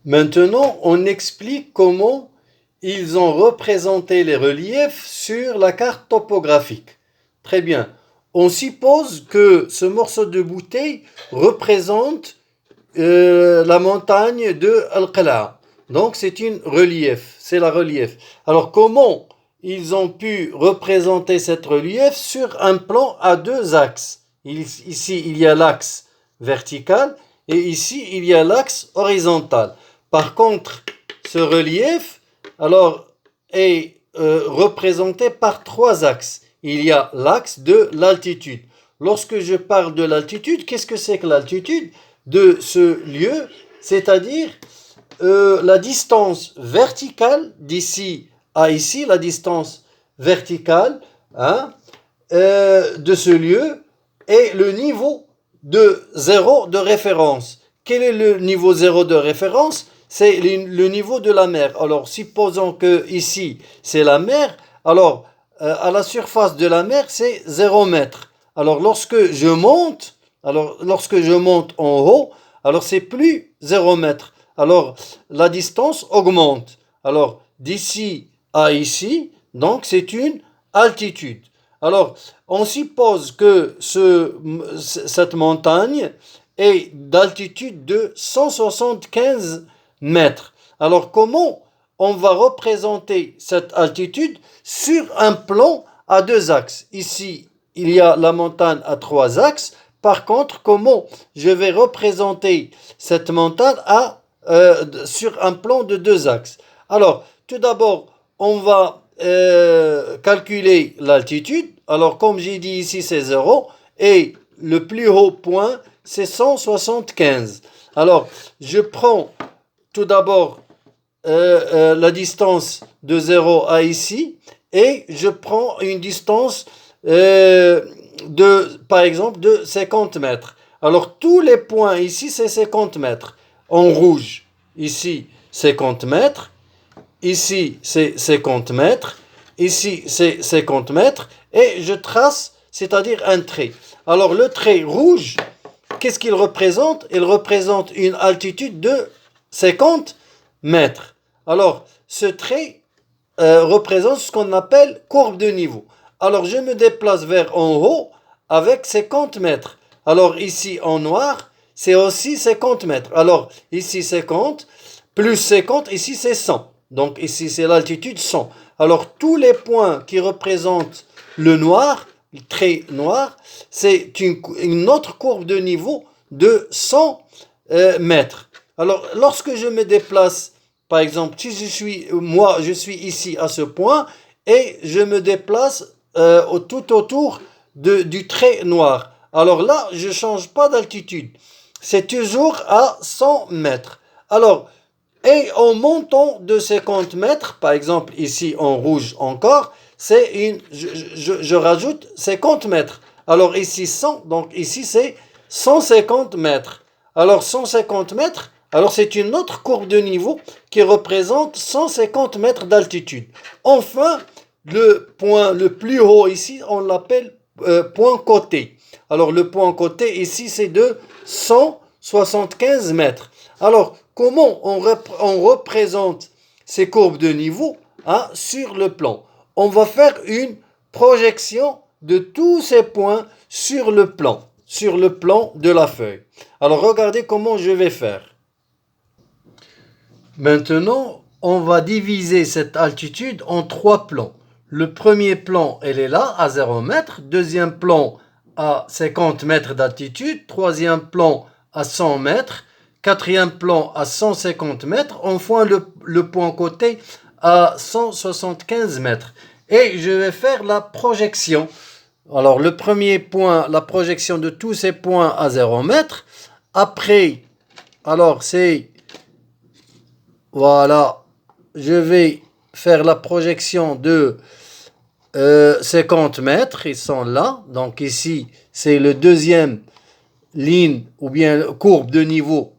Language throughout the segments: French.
Maintenant, on explique comment ils ont représenté les reliefs sur la carte topographique. Très bien. On suppose que ce morceau de bouteille représente la montagne de Al-Qala. Donc c'est une relief, c'est la relief. Alors comment ils ont pu représenter cette relief sur un plan à deux axes? Ici il y a l'axe vertical et ici il y a l'axe horizontal. Par contre, ce relief alors est représenté par trois axes. Il y a l'axe de l'altitude. Lorsque je parle de l'altitude, qu'est-ce que c'est que l'altitude de ce lieu? C'est-à-dire la distance verticale d'ici à ici, la distance verticale hein, de ce lieu et le niveau de zéro de référence. Quel est le niveau zéro de référence? C'est le niveau de la mer. Alors, supposons que ici, c'est la mer. Alors, à la surface de la mer, c'est 0 mètre. Alors, lorsque je monte en haut, alors c'est plus 0 mètre. Alors, la distance augmente. Alors, d'ici à ici, donc c'est une altitude. Alors, on suppose que cette montagne est d'altitude de 175 mètres. Alors, comment on va représenter cette altitude sur un plan à deux axes? Ici, il y a la montagne à trois axes. Par contre, comment je vais représenter cette montagne sur un plan de deux axes? Alors, tout d'abord, on va calculer l'altitude. Alors, comme j'ai dit ici, c'est 0. Et le plus haut point, c'est 175. Alors, je prends tout d'abord la distance de 0 à ici. Et je prends une distance par exemple, de 50 mètres. Alors, tous les points ici, c'est 50 mètres. En rouge, ici, 50 mètres. Ici, c'est 50 mètres. Ici, c'est 50 mètres. Et je trace, c'est-à-dire un trait. Alors, le trait rouge, qu'est-ce qu'il représente? Il représente une altitude de 50 mètres. Alors, ce trait représente ce qu'on appelle courbe de niveau. Alors, je me déplace vers en haut avec 50 mètres. Alors, ici, en noir, c'est aussi 50 mètres. Alors, ici, 50, plus 50, ici, c'est 100. Donc, ici, c'est l'altitude 100. Alors, tous les points qui représentent le noir, le trait noir, c'est une autre courbe de niveau de 100 mètres. Alors, lorsque je me déplace, par exemple, si je suis ici à ce point et je me déplace tout autour du trait noir. Alors là, je ne change pas d'altitude. C'est toujours à 100 mètres. Alors, et en montant de 50 mètres, par exemple ici en rouge encore, je rajoute 50 mètres. Alors ici 100, donc ici c'est 150 mètres. Alors 150 mètres, alors c'est une autre courbe de niveau qui représente 150 mètres d'altitude. Enfin, le point le plus haut ici, on l'appelle point côté. Alors le point côté ici c'est de 175 mètres. Alors comment on représente ces courbes de niveau sur le plan? On va faire une projection de tous ces points sur le plan de la feuille. Alors regardez comment je vais faire. Maintenant, on va diviser cette altitude en trois plans. Le premier plan, elle est là, à 0 mètres. Deuxième plan, à 50 mètres d'altitude. Troisième plan, à 100 mètres. Quatrième plan, à 150 mètres. Enfin, le point côté, à 175 mètres. Et je vais faire la projection. Alors, le premier point, la projection de tous ces points à 0 mètres. Après, alors c'est... Voilà, je vais faire la projection de 50 mètres, ils sont là. Donc ici, c'est le deuxième ligne ou bien courbe de niveau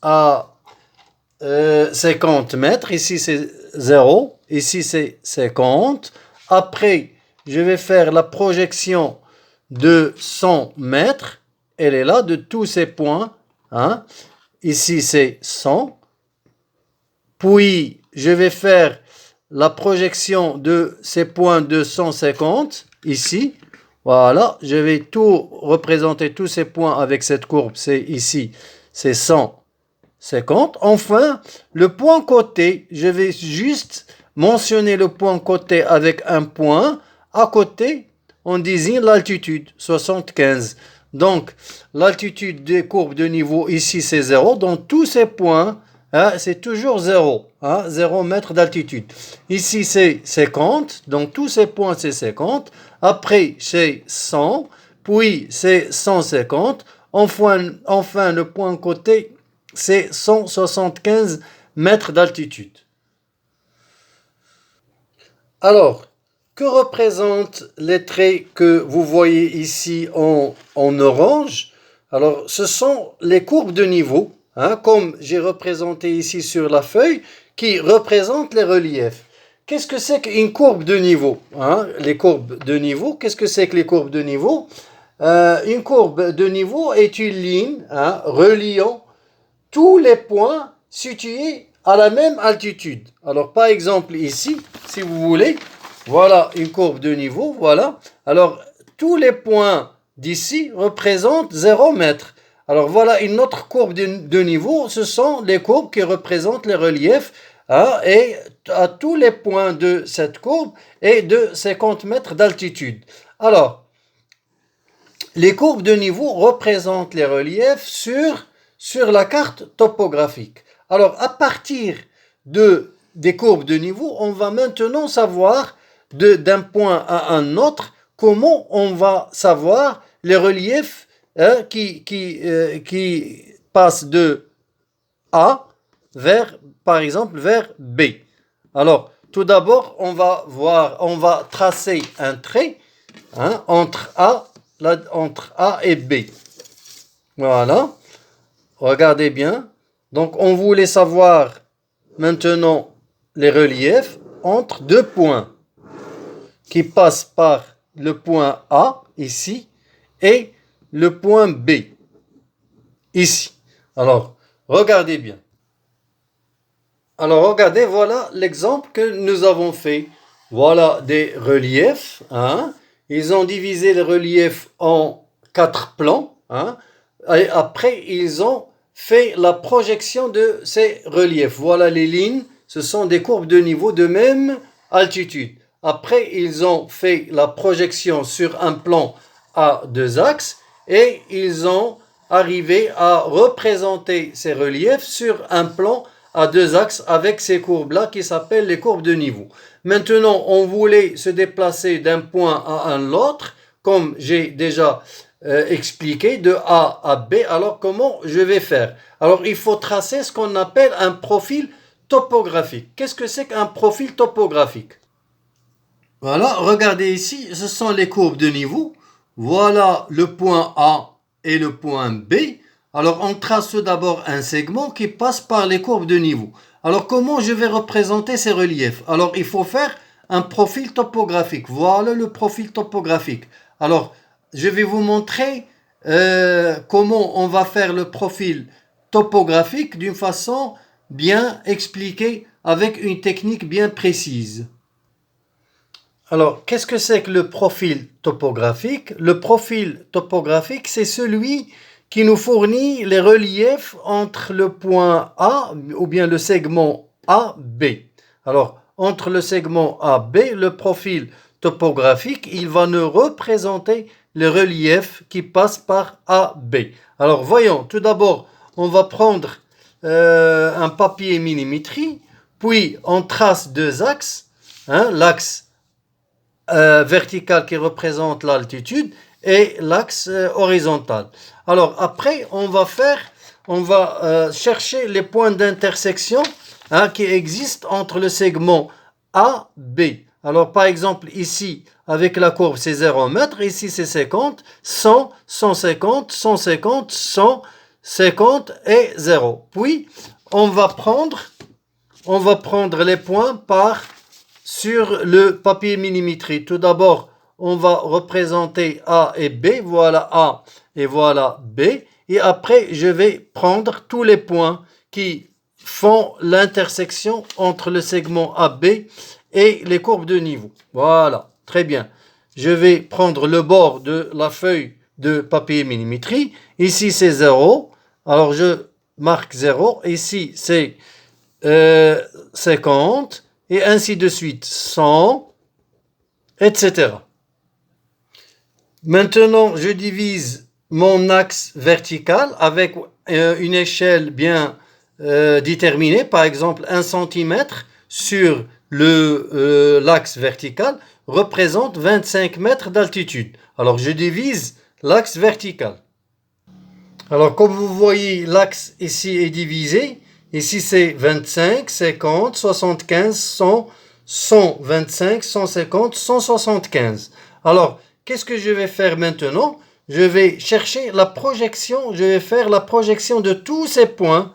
à 50 mètres. Ici, c'est 0. Ici, c'est 50. Après, je vais faire la projection de 100 mètres. Elle est là, de tous ces points. Hein. Ici, c'est 100. puis je vais faire la projection de ces points de 150 ici. Voilà, je vais tout représenter, tous ces points avec cette courbe, c'est ici, c'est 150. Enfin, le point côté, je vais juste mentionner le point côté avec un point. À côté, on désigne l'altitude, 75. Donc, l'altitude des courbes de niveau ici, c'est 0. Donc, tous ces points, hein, c'est toujours 0. Hein, 0 mètre d'altitude. Ici, c'est 50. Donc, tous ces points, c'est 50. Après, c'est 100. Puis, c'est 150. Enfin, le point côté, c'est 175 mètres d'altitude. Alors, que représentent les traits que vous voyez ici en orange? Alors, ce sont les courbes de niveau, hein, comme j'ai représenté ici sur la feuille, qui représentent les reliefs. Qu'est-ce que c'est qu'une courbe de niveau, hein? Les courbes de niveau, qu'est-ce que c'est que les courbes de niveau? Une courbe de niveau est une ligne, hein, reliant tous les points situés à la même altitude. Alors, par exemple, ici, si vous voulez, voilà une courbe de niveau, voilà. Alors, tous les points d'ici représentent 0 mètre. Alors, voilà une autre courbe de niveau. Ce sont les courbes qui représentent les reliefs. Hein, et à tous les points de cette courbe est de 50 mètres d'altitude. Alors, les courbes de niveau représentent les reliefs sur la carte topographique. Alors, à partir des courbes de niveau, on va maintenant savoir d'un point à un autre comment on va savoir les reliefs qui passent de A par exemple, vers B. Alors, tout d'abord, on va tracer un trait, hein, entre A et B. Voilà. Regardez bien. Donc, on voulait savoir maintenant les reliefs entre deux points qui passent par le point A, ici, et le point B, ici. Alors, regardez bien. Alors, regardez, voilà l'exemple que nous avons fait. Voilà des reliefs. Hein. Ils ont divisé les reliefs en 4 plans. Hein. Et après, ils ont fait la projection de ces reliefs. Voilà les lignes. Ce sont des courbes de niveau de même altitude. Après, ils ont fait la projection sur un plan à 2 axes et ils ont arrivé à représenter ces reliefs sur un plan à 2 axes avec ces courbes-là qui s'appellent les courbes de niveau. Maintenant, on voulait se déplacer d'un point à un autre, comme j'ai déjà expliqué, de A à B. Alors, comment je vais faire? Alors, il faut tracer ce qu'on appelle un profil topographique. Qu'est-ce que c'est qu'un profil topographique? Voilà, regardez ici, ce sont les courbes de niveau. Voilà le point A et le point B. Alors, on trace tout d'abord un segment qui passe par les courbes de niveau. Alors, comment je vais représenter ces reliefs? Alors, il faut faire un profil topographique. Voilà le profil topographique. Alors, je vais vous montrer comment on va faire le profil topographique d'une façon bien expliquée avec une technique bien précise. Alors, qu'est-ce que c'est que le profil topographique? Le profil topographique, c'est celui qui nous fournit les reliefs entre le point A ou bien le segment AB. Alors, entre le segment AB, le profil topographique, il va nous représenter les reliefs qui passent par AB. Alors, voyons, tout d'abord, on va prendre un papier millimétrie, puis on trace 2 axes, hein, l'axe vertical qui représente l'altitude et l'axe horizontal. Alors après, on va chercher les points d'intersection hein, qui existent entre le segment A, B. Alors par exemple ici, avec la courbe c'est 0 mètre, ici c'est 50, 100, 150, 150, 150 et 0. Puis on va prendre les points sur le papier millimétrique. Tout d'abord, on va représenter A et B. Voilà A et voilà B. Et après, je vais prendre tous les points qui font l'intersection entre le segment AB et les courbes de niveau. Voilà, très bien. Je vais prendre le bord de la feuille de papier millimétrie. Ici, c'est 0. Alors, je marque 0. Ici, c'est 50. Et ainsi de suite. 100, etc. Maintenant, je divise mon axe vertical avec une échelle bien déterminée. Par exemple, 1 cm sur l'axe vertical représente 25 mètres d'altitude. Alors, je divise l'axe vertical. Alors, comme vous voyez, l'axe ici est divisé. Ici, c'est 25, 50, 75, 100, 125, 150, 175. Alors, qu'est-ce que je vais faire maintenant? Je vais chercher la projection. Je vais faire la projection de tous ces points,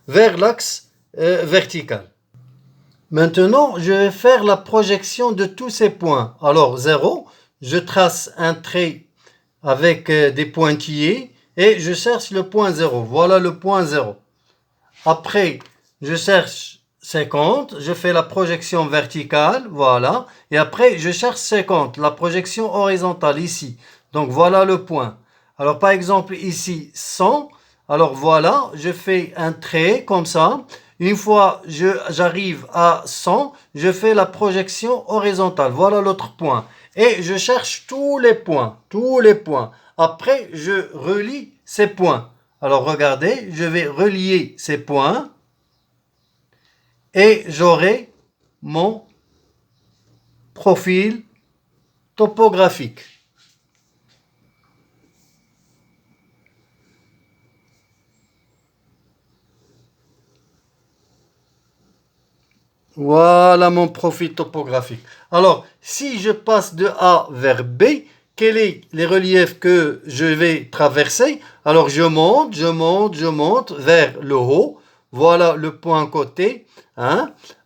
vers l'axe vertical. Maintenant, je vais faire la projection de tous ces points. Alors, 0, je trace un trait avec des pointillés et je cherche le point 0. Voilà le point 0. Après, je cherche 50, je fais la projection verticale, voilà. Et après, je cherche 50, la projection horizontale ici. Donc, voilà le point. Alors, par exemple, ici, 100. Alors, voilà, je fais un trait comme ça. Une fois j'arrive à 100, je fais la projection horizontale. Voilà l'autre point. Et je cherche tous les points. Après, je relie ces points. Alors, regardez, je vais relier ces points et j'aurai mon profil topographique. Voilà mon profil topographique. Alors, si je passe de A vers B, quels sont les reliefs que je vais traverser? Alors, je monte vers le haut. Voilà le point côté.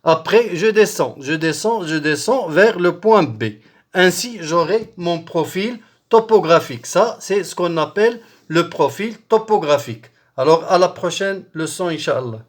Après, je descends vers le point B. Ainsi, j'aurai mon profil topographique. Ça, c'est ce qu'on appelle le profil topographique. Alors, à la prochaine leçon, Inch'Allah.